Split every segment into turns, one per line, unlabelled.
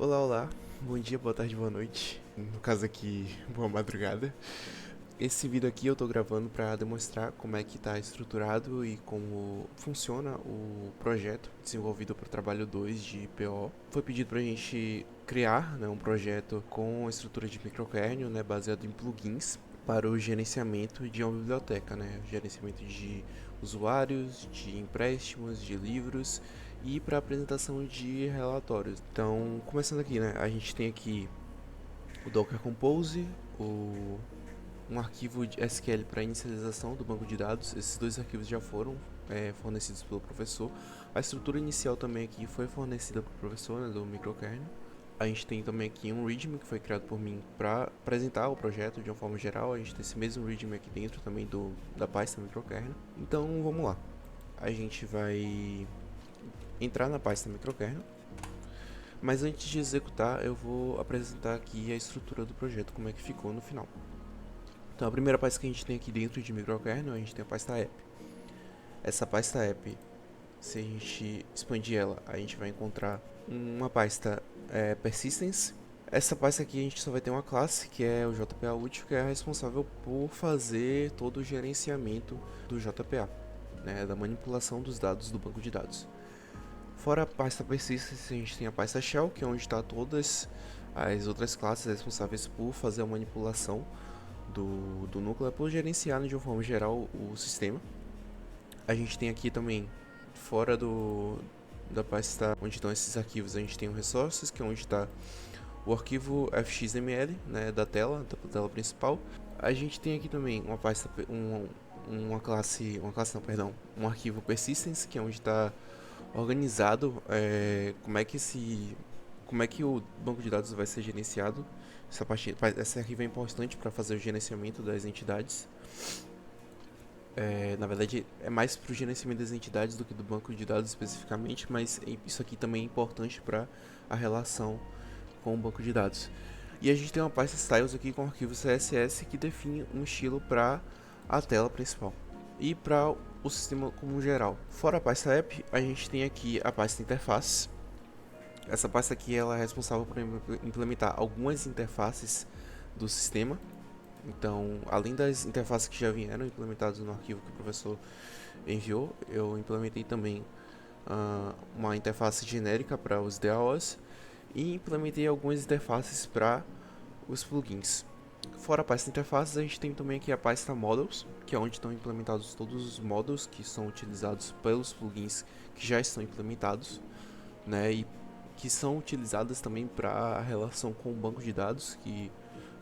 Olá, olá, bom dia, boa tarde, boa noite. No caso aqui, boa madrugada. Esse vídeo aqui eu tô gravando para demonstrar como é que está estruturado e como funciona o projeto desenvolvido para o trabalho 2 de PO. Foi pedido para a gente criar, né, um projeto com estrutura de microkernel, né, baseado em plugins para o gerenciamento de uma biblioteca, né, gerenciamento de usuários, de empréstimos, de livros e para apresentação de relatórios. Então, começando aqui, né, a gente tem aqui o Docker Compose, um arquivo de SQL para inicialização do banco de dados. Esses dois arquivos já foram fornecidos pelo professor. A estrutura inicial também aqui foi fornecida pelo professor, né, do microkernel. A gente tem também aqui um README que foi criado por mim para apresentar o projeto de uma forma geral. A gente tem esse mesmo README aqui dentro também da pasta microkernel. Então vamos lá. A gente vai entrar na pasta microkernel. Mas antes de executar, eu vou apresentar aqui a estrutura do projeto, como é que ficou no final. Então a primeira pasta que a gente tem aqui dentro de microkernel, a gente tem a pasta app. Essa pasta app, se a gente expandir ela, a gente vai encontrar uma pasta persistence. Essa pasta aqui a gente só vai ter uma classe, que é o JPA útil, que é responsável por fazer todo o gerenciamento do JPA, né, da manipulação dos dados do banco de dados. Fora a pasta persistence, a gente tem a pasta shell, que é onde está todas as outras classes responsáveis por fazer a manipulação do núcleo, por gerenciar de uma forma geral o sistema. A gente tem aqui também, fora da pasta onde estão esses arquivos, a gente tem o resources, que é onde está o arquivo fxml, né, da tela principal. A gente tem aqui também uma pasta, um arquivo persistence, que é onde está organizado como é que o banco de dados vai ser gerenciado. Esse arquivo é importante para fazer o gerenciamento das entidades. Na verdade, é mais para o gerenciamento das entidades do que do banco de dados especificamente, mas isso aqui também é importante para a relação com o banco de dados. E a gente tem uma pasta styles aqui com o arquivo CSS que define um estilo para a tela principal e para o sistema como geral. Fora a pasta app, a gente tem aqui a pasta interface. Essa pasta aqui ela é responsável por implementar algumas interfaces do sistema. Então, além das interfaces que já vieram implementadas no arquivo que o professor enviou, eu implementei também uma interface genérica para os DAOs e implementei algumas interfaces para os plugins. Fora a pasta interfaces, a gente tem também aqui a pasta models, que é onde estão implementados todos os modules que são utilizados pelos plugins que já estão implementados, né, e que são utilizadas também para a relação com o banco de dados que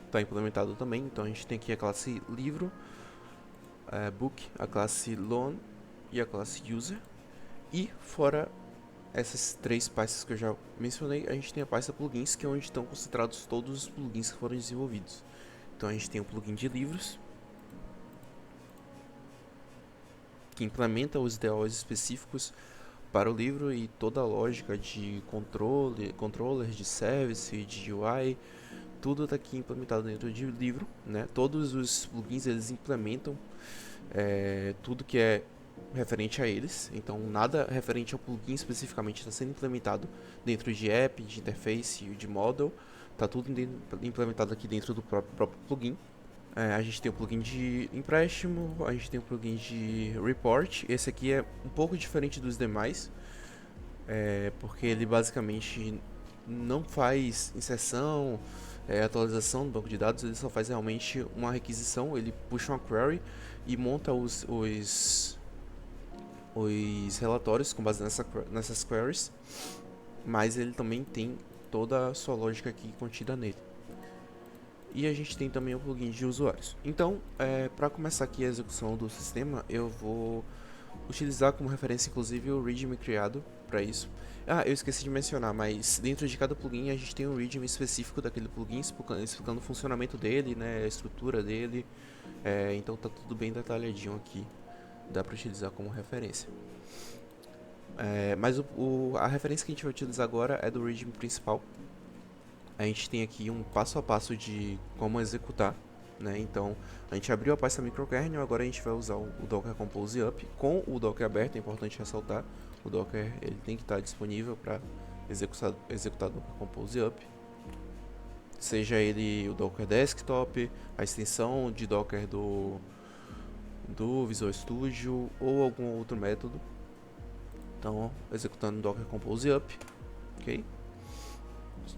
está implementado também. Então a gente tem aqui a classe livro, book, a classe loan e a classe user. E fora essas três pastas que eu já mencionei, a gente tem a pasta plugins, que é onde estão concentrados todos os plugins que foram desenvolvidos. Então a gente tem o plugin de livros, que implementa os DAOs específicos para o livro e toda a lógica de controllers de service, de UI, tudo está aqui implementado dentro de livro, né? Todos os plugins eles implementam tudo que é referente a eles, então nada referente ao plugin especificamente está sendo implementado dentro de app, de interface, de model, está tudo implementado aqui dentro do próprio plugin. A gente tem o plugin de empréstimo, a gente tem o plugin de report. Esse aqui é um pouco diferente dos demais, porque ele basicamente não faz inserção, atualização do banco de dados, ele só faz realmente uma requisição, ele puxa uma query e monta os relatórios com base nessas queries, mas ele também tem toda a sua lógica aqui contida nele. E a gente tem também o plugin de usuários. Então, para começar aqui a execução do sistema, eu vou utilizar como referência inclusive o README criado para isso. Eu esqueci de mencionar, mas dentro de cada plugin a gente tem um README específico daquele plugin, explicando o funcionamento dele, né, a estrutura dele. Então tá tudo bem detalhadinho aqui, dá para utilizar como referência. Mas a referência que a gente vai utilizar agora é do README principal. A gente tem aqui um passo a passo de como executar, né? Então a gente abriu a pasta microkernel, agora a gente vai usar o Docker Compose Up com o Docker aberto. É importante ressaltar, o Docker ele tem que estar disponível para executar Docker Compose Up, seja ele o Docker Desktop, a extensão de Docker do Visual Studio ou algum outro método. Então, executando Docker Compose Up, ok?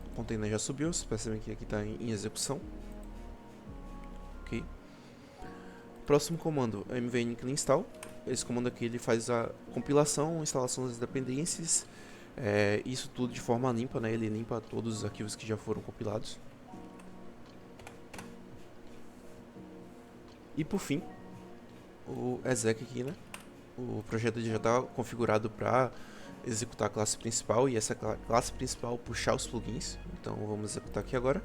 O container já subiu, vocês percebem que aqui está em execução, ok? Próximo comando, mvn clean install. Esse comando aqui ele faz a compilação, instalação das dependências, isso tudo de forma limpa, né? Ele limpa todos os arquivos que já foram compilados. E por fim, o exec aqui, né? O projeto já está configurado para executar a classe principal e essa classe principal puxar os plugins. Então vamos executar aqui agora.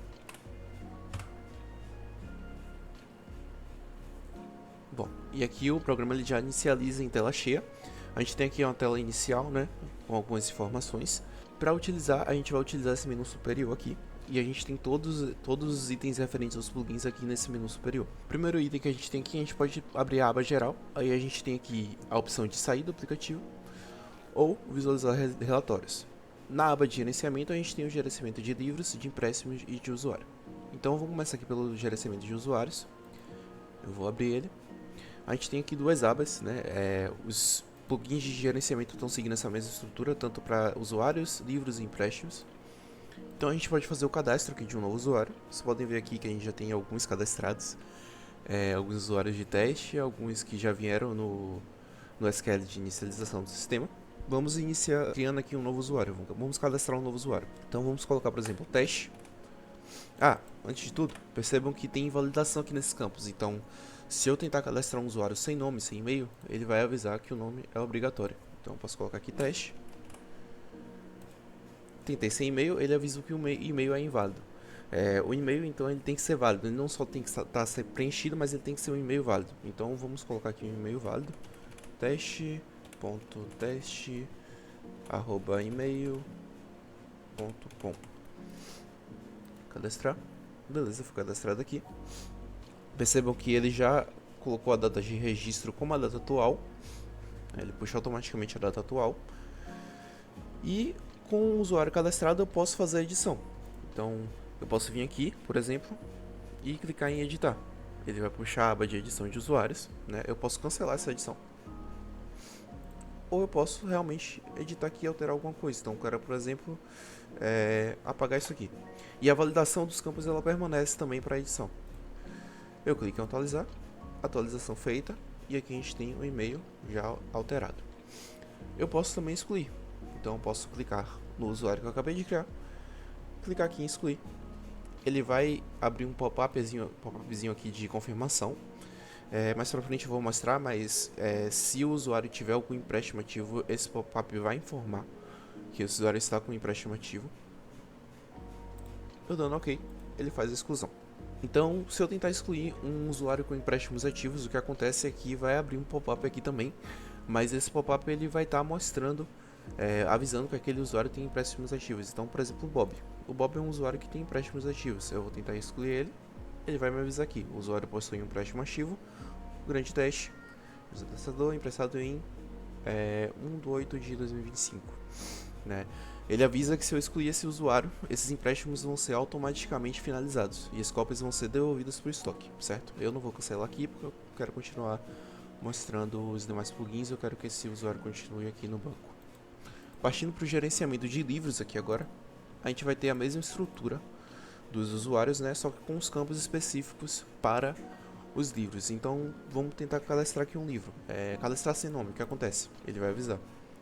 Bom, e aqui o programa ele já inicializa em tela cheia. A gente tem aqui uma tela inicial, né, com algumas informações. Para utilizar, a gente vai utilizar esse menu superior aqui. E a gente tem todos os itens referentes aos plugins aqui nesse menu superior. O primeiro item que a gente tem aqui, a gente pode abrir a aba geral. Aí a gente tem aqui a opção de sair do aplicativo ou visualizar relatórios. Na aba de gerenciamento, a gente tem o gerenciamento de livros, de empréstimos e de usuário. Então vamos começar aqui pelo gerenciamento de usuários. Eu vou abrir ele. A gente tem aqui duas abas, né? Os plugins de gerenciamento estão seguindo essa mesma estrutura, tanto para usuários, livros e empréstimos. Então a gente pode fazer o cadastro aqui de um novo usuário. Vocês podem ver aqui que a gente já tem alguns cadastrados, alguns usuários de teste, alguns que já vieram no SQL de inicialização do sistema. Vamos iniciar criando aqui um novo usuário. Vamos cadastrar um novo usuário. Então vamos colocar, por exemplo, teste. Antes de tudo, percebam que tem invalidação aqui nesses campos. Então, se eu tentar cadastrar um usuário sem nome, sem e-mail, ele vai avisar que o nome é obrigatório. Então, eu posso colocar aqui teste. Tentei sem e-mail, ele avisa que o e-mail é inválido. O e-mail, então, ele tem que ser válido. Ele não só tem que estar preenchido, mas ele tem que ser um e-mail válido. Então, vamos colocar aqui um e-mail válido. teste.teste@email.com. Cadastrar. Beleza, foi cadastrado aqui. Percebam que ele já colocou a data de registro como a data atual. Ele puxa automaticamente a data atual. E com o usuário cadastrado eu posso fazer a edição. Então eu posso vir aqui, por exemplo, e clicar em editar. Ele vai puxar a aba de edição de usuários, né? Eu posso cancelar essa edição. Ou eu posso realmente editar aqui e alterar alguma coisa. Então eu quero, por exemplo, apagar isso aqui. E a validação dos campos ela permanece também para a edição. Eu clico em atualizar, atualização feita, e aqui a gente tem o e-mail já alterado. Eu posso também excluir, então eu posso clicar no usuário que eu acabei de criar, clicar aqui em excluir. Ele vai abrir um pop-upzinho aqui de confirmação. Mais pra frente eu vou mostrar, mas se o usuário tiver algum empréstimo ativo, esse pop-up vai informar que o usuário está com um empréstimo ativo. Eu dando OK, ele faz a exclusão. Então, se eu tentar excluir um usuário com empréstimos ativos, o que acontece é que vai abrir um pop-up aqui também, mas esse pop-up ele vai estar mostrando, avisando que aquele usuário tem empréstimos ativos. Então, por exemplo, o Bob. O Bob é um usuário que tem empréstimos ativos. Eu vou tentar excluir ele, ele vai me avisar aqui. O usuário possui um empréstimo ativo, grande teste, testador emprestado em 1/8/2025, né? Ele avisa que se eu excluir esse usuário, esses empréstimos vão ser automaticamente finalizados e as cópias vão ser devolvidas para o estoque, certo? Eu não vou cancelar aqui porque eu quero continuar mostrando os demais plugins, eu quero que esse usuário continue aqui no banco. Partindo para o gerenciamento de livros aqui agora, a gente vai ter a mesma estrutura dos usuários, né? Só que com os campos específicos para os livros. Então vamos tentar cadastrar aqui um livro. Cadastrar sem nome, o que acontece? Ele vai avisar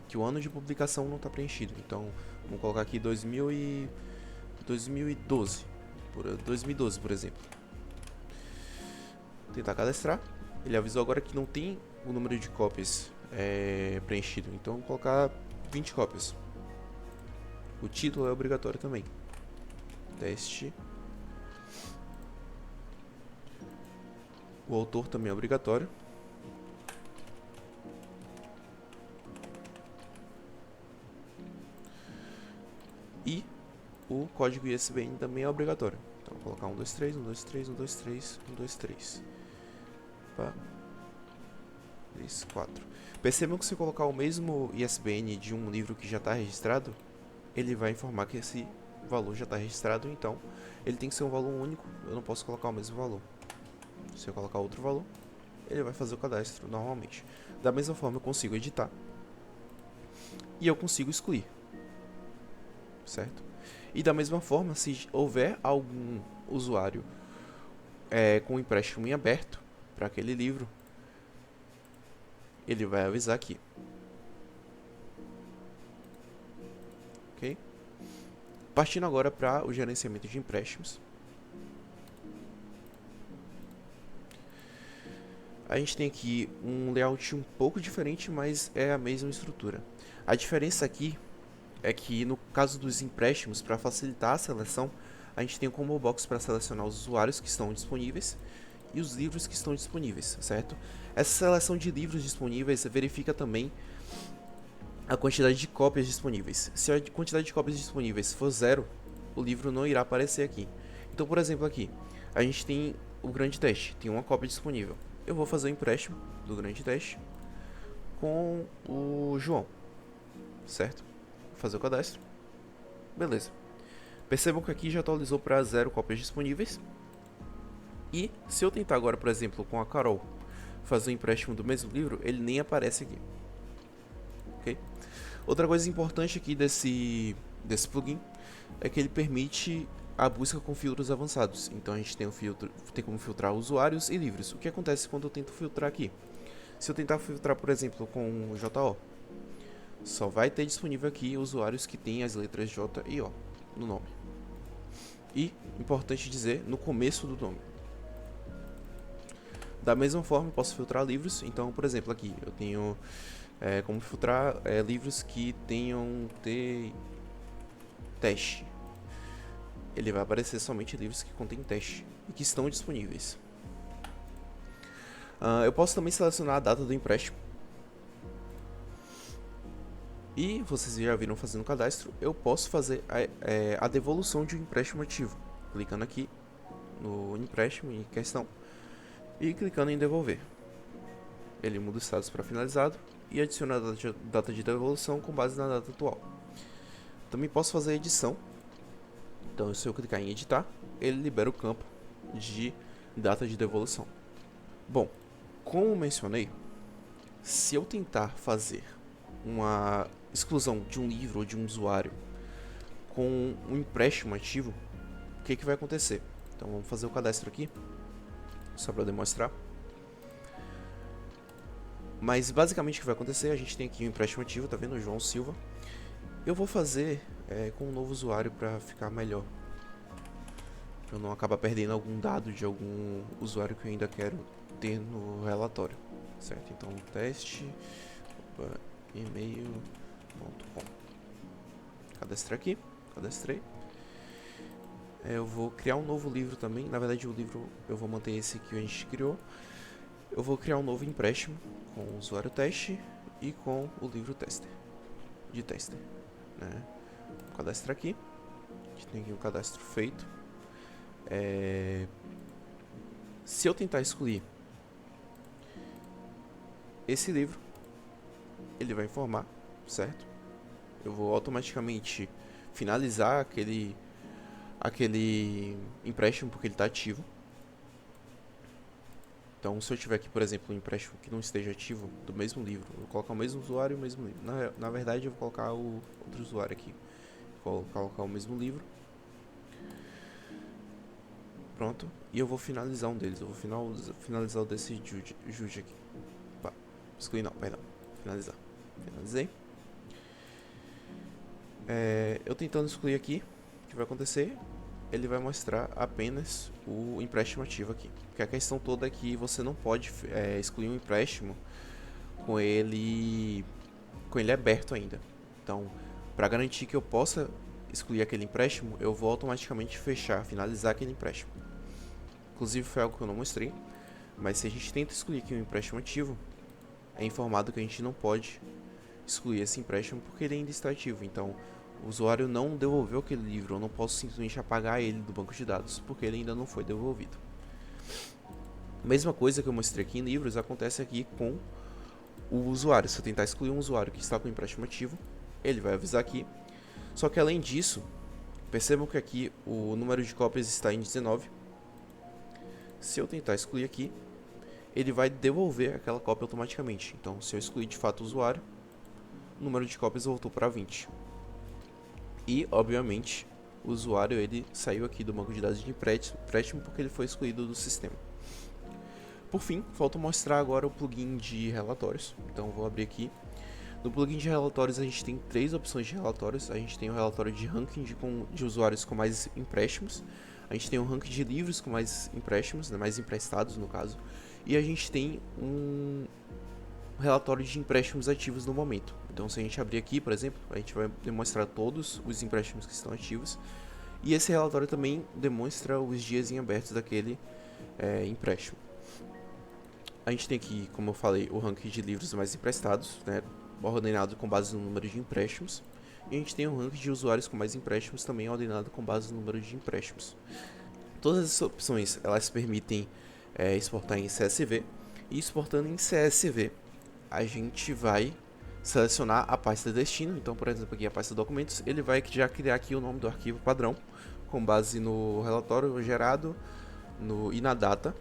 que o ano de publicação não está preenchido. Então vamos colocar aqui 2012, por exemplo. Tentar cadastrar. Ele avisou agora que não tem o número de cópias preenchido. Então vamos colocar 20 cópias. O título é obrigatório também. Teste. O autor também é obrigatório. E o código ISBN também é obrigatório. Então vou colocar 123, 123, 123, 123. Opa. 4. Percebam que se eu colocar o mesmo ISBN de um livro que já está registrado, ele vai informar que esse valor já está registrado, então ele tem que ser um valor único, eu não posso colocar o mesmo valor. Se eu colocar outro valor, ele vai fazer o cadastro normalmente. Da mesma forma eu consigo editar e eu consigo excluir, certo? E da mesma forma, se houver algum usuário com o empréstimo em aberto para aquele livro, ele vai avisar aqui. Ok? Partindo agora para o gerenciamento de empréstimos. A gente tem aqui um layout um pouco diferente, mas é a mesma estrutura. A diferença aqui é que no caso dos empréstimos, para facilitar a seleção, a gente tem o combo box para selecionar os usuários que estão disponíveis e os livros que estão disponíveis, certo? Essa seleção de livros disponíveis verifica também a quantidade de cópias disponíveis. Se a quantidade de cópias disponíveis for 0, o livro não irá aparecer aqui. Então, por exemplo, aqui a gente tem o grande teste, tem uma cópia disponível. Eu vou fazer o empréstimo do grande teste com o João, certo? Vou fazer o cadastro. Beleza. Percebam que aqui já atualizou para 0 cópias disponíveis. E se eu tentar agora, por exemplo, com a Carol, fazer o empréstimo do mesmo livro, ele nem aparece aqui. Ok? Outra coisa importante aqui desse plugin é que ele permite a busca com filtros avançados. Então a gente tem como filtrar usuários e livros. O que acontece quando eu tento filtrar aqui? Se eu tentar filtrar, por exemplo, com o JO, só vai ter disponível aqui usuários que têm as letras J e O no nome. E, importante dizer, no começo do nome. Da mesma forma, eu posso filtrar livros. Então, por exemplo, aqui eu tenho como filtrar livros que tenham teste. Ele vai aparecer somente livros que contêm teste e que estão disponíveis. Eu posso também selecionar a data do empréstimo. E vocês já viram fazendo o cadastro, eu posso fazer a devolução de um empréstimo ativo. Clicando aqui no empréstimo em questão e clicando em devolver. Ele muda o status para finalizado e adiciona a data de devolução com base na data atual. Também posso fazer a edição. Então, se eu clicar em editar, ele libera o campo de data de devolução. Bom, como mencionei, se eu tentar fazer uma exclusão de um livro ou de um usuário com um empréstimo ativo, o que vai acontecer? Então, vamos fazer o cadastro aqui, só para demonstrar. Mas basicamente o que vai acontecer, a gente tem aqui um empréstimo ativo, tá vendo? João Silva. Eu vou fazer com um novo usuário para ficar melhor, para eu não acabar perdendo algum dado de algum usuário que eu ainda quero ter no relatório, certo? Então teste@email.com. Cadastrar aqui, cadastrei. Eu vou criar um novo livro também. Na verdade, o livro eu vou manter esse que a gente criou. Eu vou criar um novo empréstimo com o usuário teste e com o livro tester, de tester, né? Vou cadastrar aqui. A gente tem aqui um cadastro feito. Se eu tentar excluir esse livro, ele vai informar, certo? Eu vou automaticamente finalizar aquele empréstimo porque ele está ativo. Então, se eu tiver aqui, por exemplo, um empréstimo que não esteja ativo do mesmo livro, eu vou colocar o mesmo usuário e o mesmo livro. Na verdade, eu vou colocar o outro usuário aqui. Vou colocar o mesmo livro. Pronto. E eu vou finalizar um deles. Eu vou finalizar o desse Jude aqui. Excluir não, perdão. Finalizar. Finalizei. Eu tentando excluir aqui, o que vai acontecer? Ele vai mostrar apenas o empréstimo ativo aqui. Porque a questão toda é que você não pode excluir um empréstimo com ele aberto ainda. Então, para garantir que eu possa excluir aquele empréstimo, eu vou automaticamente finalizar aquele empréstimo. Inclusive foi algo que eu não mostrei, mas se a gente tenta excluir aqui um empréstimo ativo, é informado que a gente não pode excluir esse empréstimo porque ele ainda está ativo. Então, o usuário não devolveu aquele livro, eu não posso simplesmente apagar ele do banco de dados, porque ele ainda não foi devolvido. Mesma coisa que eu mostrei aqui em livros, acontece aqui com o usuário. Se eu tentar excluir um usuário que está com o empréstimo ativo, ele vai avisar aqui. Só que além disso, percebam que aqui o número de cópias está em 19. Se eu tentar excluir aqui, ele vai devolver aquela cópia automaticamente. Então, se eu excluir de fato o usuário, o número de cópias voltou para 20. E, obviamente, o usuário ele saiu aqui do banco de dados de empréstimo porque ele foi excluído do sistema. Por fim, falta mostrar agora o plugin de relatórios. Então, vou abrir aqui. No plugin de relatórios a gente tem 3 opções de relatórios. A gente tem o relatório de ranking de usuários com mais empréstimos. A gente tem o ranking de livros com mais empréstimos, né, mais emprestados no caso. E a gente tem um relatório de empréstimos ativos no momento. Então se a gente abrir aqui, por exemplo, a gente vai demonstrar todos os empréstimos que estão ativos. E esse relatório também demonstra os dias em abertos daquele empréstimo. A gente tem aqui, como eu falei, o ranking de livros mais emprestados, né, ordenado com base no número de empréstimos. E a gente tem o ranking de usuários com mais empréstimos, também ordenado com base no número de empréstimos. Todas essas opções elas permitem exportar em CSV. E exportando em CSV, a gente vai selecionar a pasta de destino. Então, por exemplo, aqui a pasta de documentos, ele vai já criar aqui o nome do arquivo padrão, com base no relatório gerado e na data.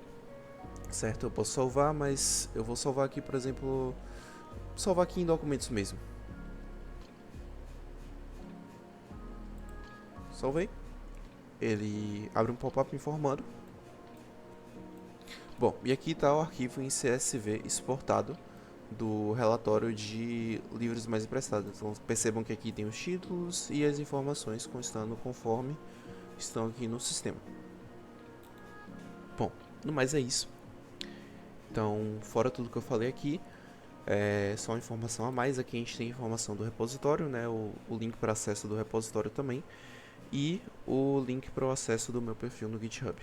Certo? Eu posso salvar, mas eu vou salvar aqui, por exemplo, salvar aqui em documentos mesmo. Salvei. Ele abre um pop-up informando. Bom, e aqui está o arquivo em CSV exportado do relatório de livros mais emprestados. Então percebam que aqui tem os títulos e as informações constando conforme estão aqui no sistema. Bom, no mais é isso. Então, fora tudo que eu falei aqui, só uma informação a mais. Aqui a gente tem informação do repositório, né, o link para acesso do repositório também, e o link para o acesso do meu perfil no GitHub.